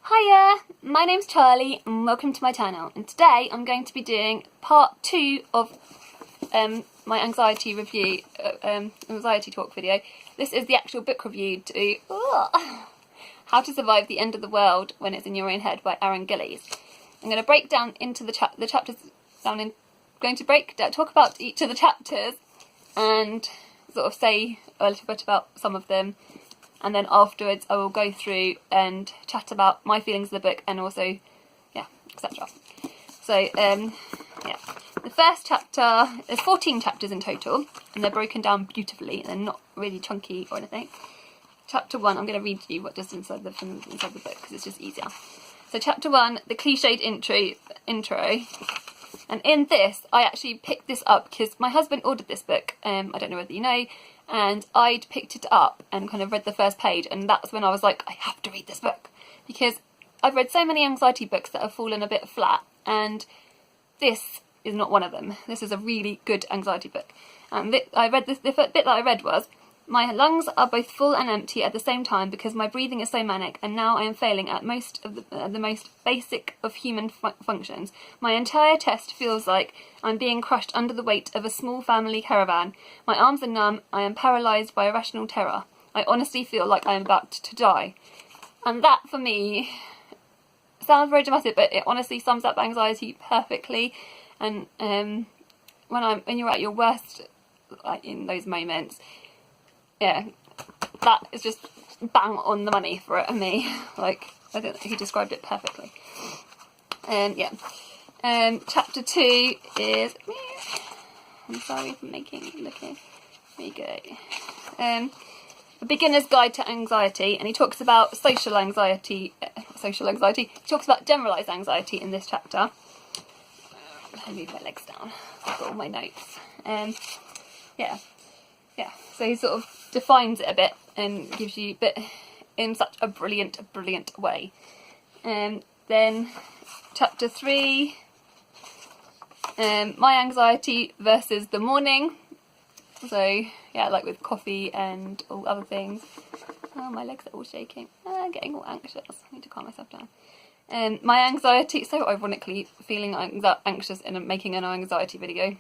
Hiya, my name's Charlie and welcome to my channel, and today I'm going to be doing part 2 of my anxiety review, anxiety talk video. This is the actual book review to How to Survive the End of the World When It's in Your Own Head by Aaron Gillies. I'm going to break down into the chapters down in, talk about each of the chapters and sort of say a little bit about some of them. And then afterwards I will go through and chat about my feelings of the book and also, etc. So, the first chapter, there's 14 chapters in total, and they're broken down beautifully. They're not really chunky or anything. Chapter 1, I'm going to read to you what just inside the book, because it's just easier. So chapter 1, the cliched intro. And in this, I actually picked this up because my husband ordered this book, I don't know whether you know, and I'd picked it up and kind of read the first page, and that's when I was like, I have to read this book, because I've read so many anxiety books that have fallen a bit flat, and this is not one of them. This is a really good anxiety book. And I read the bit that I read was, my lungs are both full and empty at the same time because my breathing is so manic, and now I am failing at most of the most basic of human functions. My entire chest feels like I'm being crushed under the weight of a small family caravan. My arms are numb. I am paralysed by irrational terror. I honestly feel like I am about to die. And that, for me, sounds very dramatic, but it honestly sums up anxiety perfectly. And when you're at your worst, like in those moments, yeah, that is just bang on the money for it and me. Like, I think he described it perfectly. Chapter 2 is... I'm sorry for looking. There you go. A Beginner's Guide to Anxiety, and he talks about social anxiety. He talks about generalised anxiety in this chapter. Let me move my legs down. I've got all my notes. So he sort of defines it a bit and gives you, but in such a brilliant way. Then chapter 3, my anxiety versus the morning. So yeah, like with coffee and all other things. Oh, my legs are all shaking. I'm getting all anxious. I need to calm myself down. My anxiety, so ironically feeling anxious and making an anxiety video.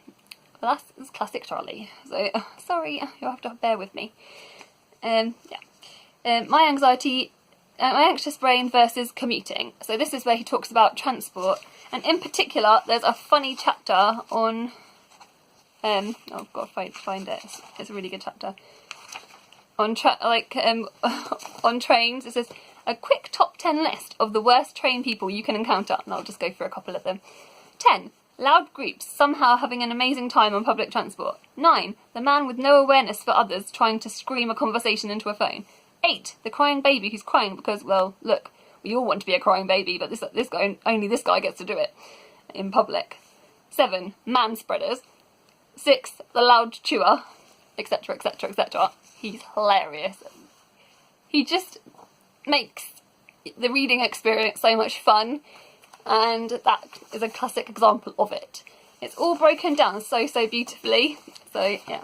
Well, that's classic Charlie, so sorry, you'll have to bear with me. My anxiety, my anxious brain versus commuting. So this is where he talks about transport, and in particular there's a funny chapter on, I've got to find it, it's a really good chapter, on on trains. It says, a quick top 10 list of the worst train people you can encounter, and I'll just go through a couple of them. 10. Loud groups somehow having an amazing time on public transport. 9. The man with no awareness for others trying to scream a conversation into a phone. 8. The crying baby who's crying because, well, look, we all want to be a crying baby, but only this guy gets to do it in public. 7. Man spreaders. 6. The loud chewer, etc, etc, etc. He's hilarious. He just makes the reading experience so much fun. And that is a classic example of it. It's all broken down so beautifully. So yeah,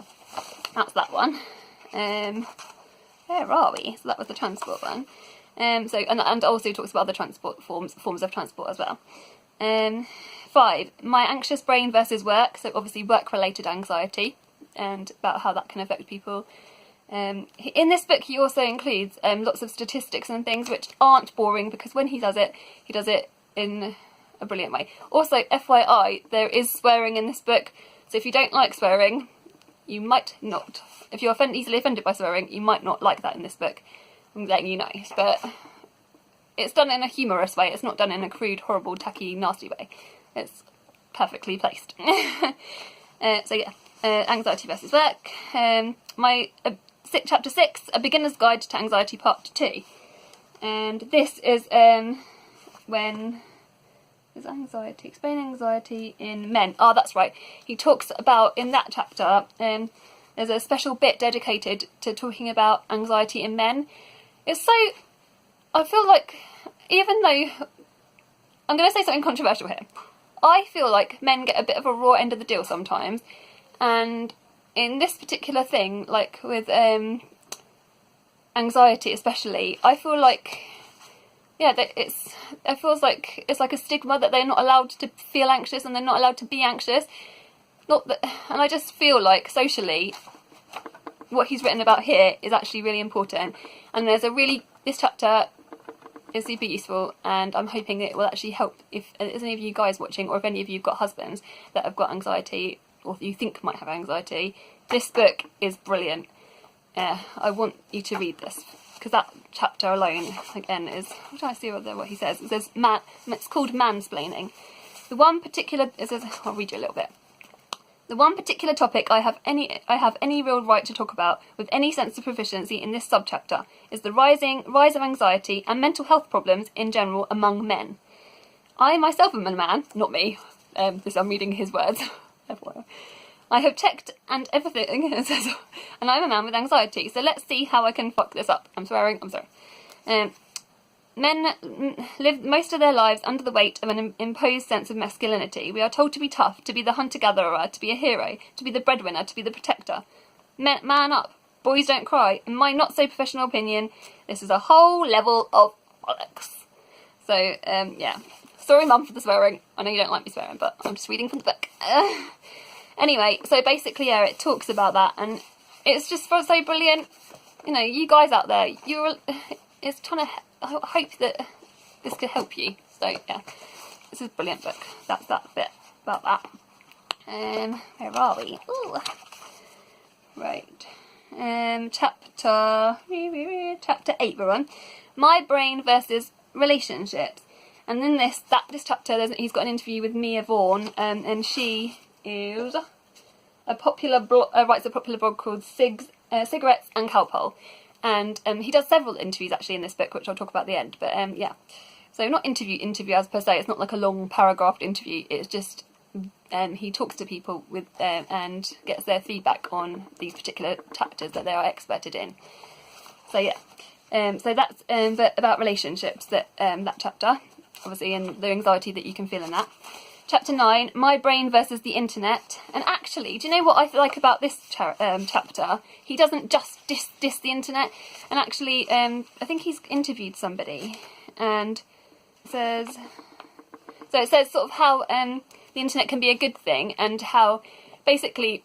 that's that one. Where are we? So that was the transport one. And also talks about other transport forms of transport as well. 5. My anxious brain versus work. So obviously work-related anxiety and about how that can affect people. In this book he also includes lots of statistics and things which aren't boring, because when he does it in a brilliant way. Also, FYI, there is swearing in this book, so if you don't like swearing, you might not. If you're easily offended by swearing, you might not like that in this book. I'm letting you know. But it's done in a humorous way. It's not done in a crude, horrible, tacky, nasty way. It's perfectly placed. Anxiety versus work. Chapter 6, A Beginner's Guide to Anxiety, Part 2. And this is when is anxiety, explain anxiety in men. Oh, that's right. He talks about, in that chapter, there's a special bit dedicated to talking about anxiety in men. It's so, I feel like, even though, I'm going to say something controversial here, I feel like men get a bit of a raw end of the deal sometimes, and in this particular thing, like with anxiety especially, I feel like yeah, that it feels like it's like a stigma that they're not allowed to feel anxious and they're not allowed to be anxious. Not that, and I just feel like socially, what he's written about here is actually really important. And this chapter is super useful, and I'm hoping it will actually help if there's any of you guys watching, or if any of you have got husbands that have got anxiety, or you think might have anxiety. This book is brilliant. I want you to read this, because that chapter alone, again, is... I'm trying to see what he says. It says, it's called mansplaining. I'll read you a little bit. The one particular topic I have any real right to talk about with any sense of proficiency in this subchapter is the rise of anxiety and mental health problems in general among men. I myself am a man, not me. I'm reading his words. I have checked and everything, and I'm a man with anxiety. So let's see how I can fuck this up. I'm sorry. Men live most of their lives under the weight of an imposed sense of masculinity. We are told to be tough, to be the hunter-gatherer, to be a hero, to be the breadwinner, to be the protector. Man up. Boys don't cry. In my not-so-professional opinion, this is a whole level of bollocks. So, yeah. Sorry, Mum, for the swearing. I know you don't like me swearing, but I'm just reading from the book. Anyway, so basically, yeah, it talks about that, and it's just so brilliant. You know, you guys out there, it's trying to... I hope that this could help you. So yeah, this is a brilliant book. That's that bit about that. Where are we? Ooh. Right. Chapter 8 we're on. My brain versus relationships. And in this chapter, he's got an interview with Mia Vaughan, and she is a popular writes a popular blog called Cigarettes and Cowpole. And he does several interviews actually in this book, which I'll talk about at the end. But yeah, so not interview as per se. It's not like a long paragraphed interview. It's just he talks to people with and gets their feedback on these particular chapters that they are experted in. So yeah, so that's about relationships. That chapter, obviously, and the anxiety that you can feel in that. Chapter 9, My Brain versus the Internet. And actually, do you know what I like about this chapter? He doesn't just diss the internet. And actually, I think he's interviewed somebody. And it says sort of how the internet can be a good thing. And how, basically,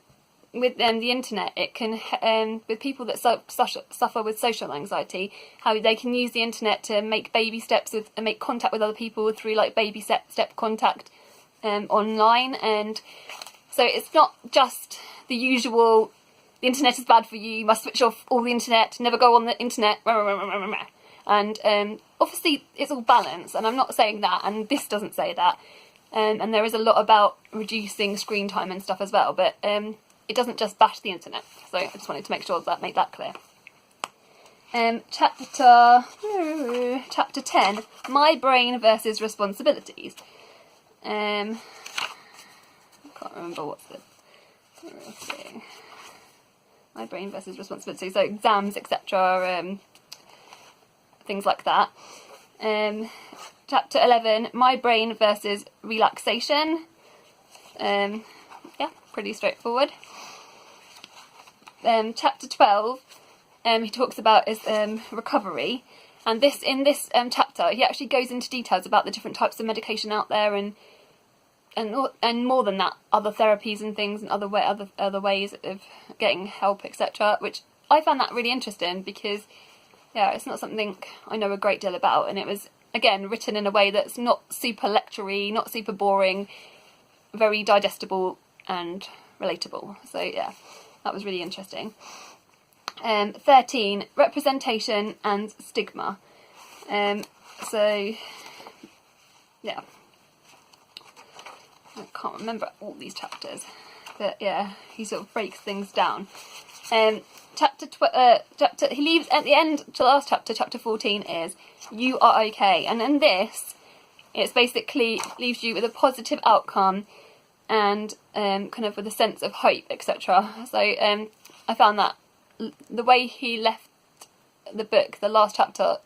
with the internet, it can, with people that suffer with social anxiety, how they can use the internet to make baby steps and make contact with other people through, like, baby step contact. Online, and so it's not just the usual the internet is bad for you, you must switch off all the internet, never go on the internet, and obviously it's all balance, and I'm not saying that, and this doesn't say that, and there is a lot about reducing screen time and stuff as well, but it doesn't just bash the internet, so I just wanted to make sure make that clear. Chapter 10, My Brain versus Responsibilities. I can't remember what's the thing. My brain versus responsibility. So exams, etc. Things like that. Chapter 11, My Brain versus Relaxation. Yeah, pretty straightforward. Chapter 12, he talks about is recovery. And in this chapter, he actually goes into details about the different types of medication out there, and more than that, other therapies and things, and other ways of getting help, etc. Which I found that really interesting because, yeah, it's not something I know a great deal about, and it was again written in a way that's not super lectury, not super boring, very digestible and relatable. So yeah, that was really interesting. 13, representation and stigma. So yeah, I can't remember all these chapters, but yeah, he sort of breaks things down. Chapter he leaves at the end to the last chapter. Chapter 14 is You Are Okay, and in this, it's basically leaves you with a positive outcome and kind of with a sense of hope, etc. So I found that the way he left the book, the last chapter,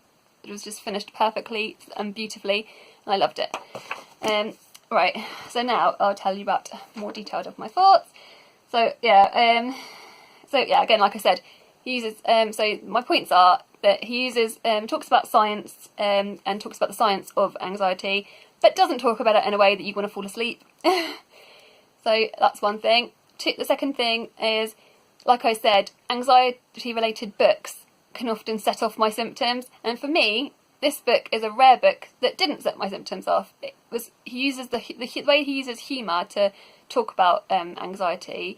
it was just finished perfectly and beautifully, and I loved it. Right, so now I'll tell you about more detailed of my thoughts. So yeah, again, like I said, he uses. So my points are that he uses, talks about science and talks about the science of anxiety, but doesn't talk about it in a way that you want to fall asleep. So that's one thing. The second thing is, like I said, anxiety-related books can often set off my symptoms, and for me, this book is a rare book that didn't set my symptoms off. He uses the way he uses humour to talk about anxiety.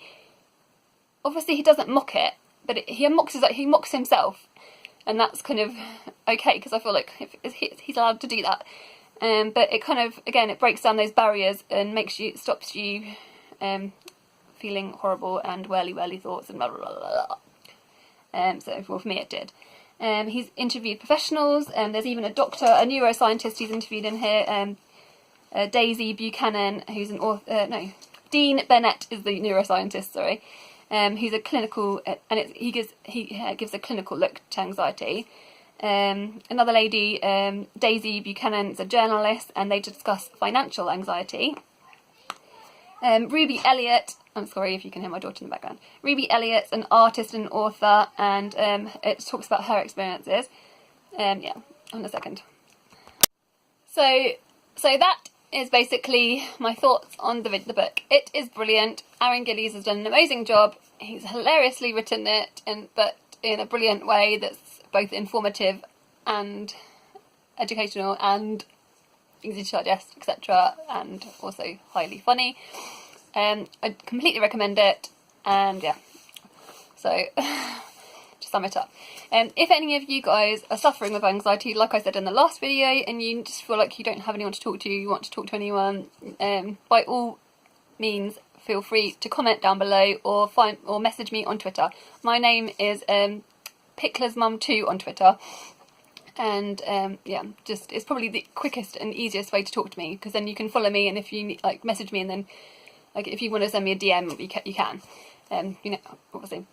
Obviously, he doesn't mock it, but he mocks himself, and that's kind of okay, because I feel like he's allowed to do that. But it kind of, again, it breaks down those barriers and stops you feeling horrible and whirly thoughts and blah blah blah blah. So well, for me it did. He's interviewed professionals, and there's even a doctor, a neuroscientist he's interviewed in here, Daisy Buchanan, who's an author, Dean Bennett is the neuroscientist, sorry, who's a clinical, and he gives a clinical look to anxiety. Another lady, Daisy Buchanan, is a journalist, and they discuss financial anxiety. Ruby Elliott, I'm sorry if you can hear my daughter in the background. Ruby Elliott's an artist and author, and it talks about her experiences. Yeah, in a second. So that is basically my thoughts on the book. It is brilliant. Aaron Gillies has done an amazing job. He's hilariously written it, but in a brilliant way that's both informative and educational and easy to digest, etc., and also highly funny. I completely recommend it, and yeah, so to sum it up, if any of you guys are suffering with anxiety, like I said in the last video, and you just feel like you don't have anyone to talk to, you want to talk to anyone, by all means feel free to comment down below or message me on Twitter. My name is PicklersMum2 on Twitter. And yeah, just it's probably the quickest and easiest way to talk to me, because then you can follow me, and if you like message me, and then like if you want to send me a DM, you can. You know, obviously,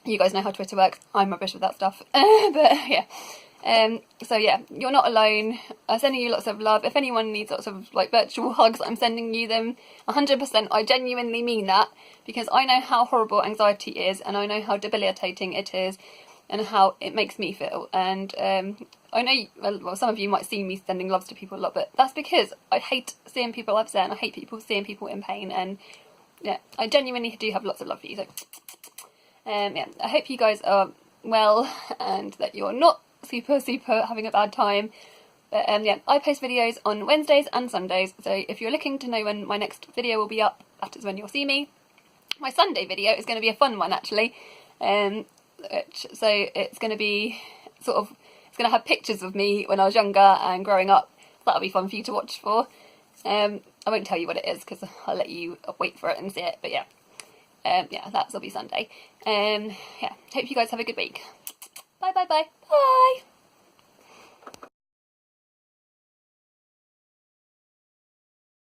you guys know how Twitter works. I'm rubbish with that stuff, but yeah. So yeah, you're not alone. I'm sending you lots of love. If anyone needs lots of like virtual hugs, I'm sending you them 100%. I genuinely mean that, because I know how horrible anxiety is, and I know how debilitating it is, and how it makes me feel. And I know, well, some of you might see me sending loves to people a lot, but that's because I hate seeing people upset, and I hate seeing people in pain, and yeah, I genuinely do have lots of love for you. So yeah, I hope you guys are well, and that you're not super having a bad time. But yeah, I post videos on Wednesdays and Sundays, so if you're looking to know when my next video will be up, that is when you'll see me. My Sunday video is going to be a fun one, actually. So it's going to be it's going to have pictures of me when I was younger and growing up. That'll be fun for you to watch for. I won't tell you what it is, because I'll let you wait for it and see it, but yeah. Yeah, that'll be Sunday. Yeah, hope you guys have a good week. Bye.